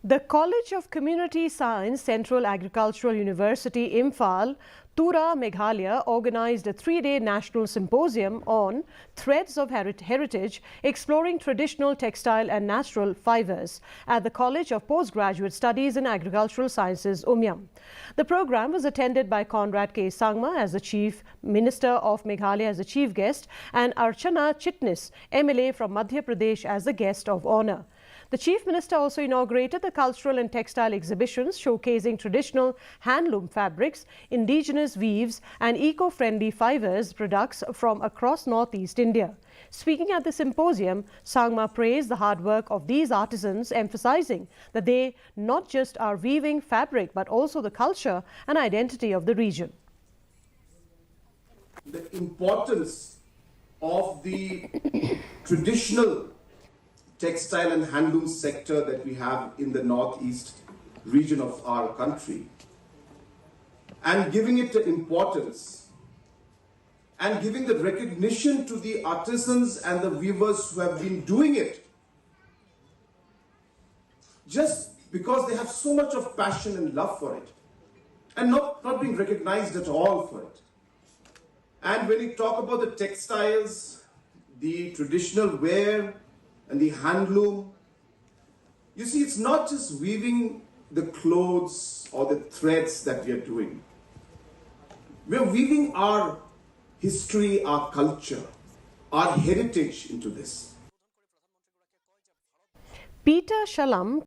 The College of Community Science, Central Agricultural University, Imphal, Tura, Meghalaya, organized a 3-day national symposium on Threads of Heritage, exploring traditional textile and natural fibers at the College of Postgraduate Studies in Agricultural Sciences, Umiam. The program was attended by Conrad K. Sangma as the Chief Minister of Meghalaya as the chief guest and Archana Chitnis, MLA from Madhya Pradesh, as the guest of honor. The Chief Minister also inaugurated the cultural and textile exhibitions showcasing traditional handloom fabrics, indigenous weaves and eco-friendly fibers products from across northeast India. Speaking at the symposium, Sangma praised the hard work of these artisans, emphasizing that they not just are weaving fabric but also the culture and identity of the region. The importance of the traditional textile and handloom sector that we have in the northeast region of our country, and giving it the importance and giving the recognition to the artisans and the weavers who have been doing it just because they have so much of passion and love for it and not being recognized at all for it. And when you talk about the textiles, the traditional wear and the handloom, you see, it's not just weaving the clothes or the threads that we are doing. We are weaving our history, our culture, our heritage into this. Peter Shalam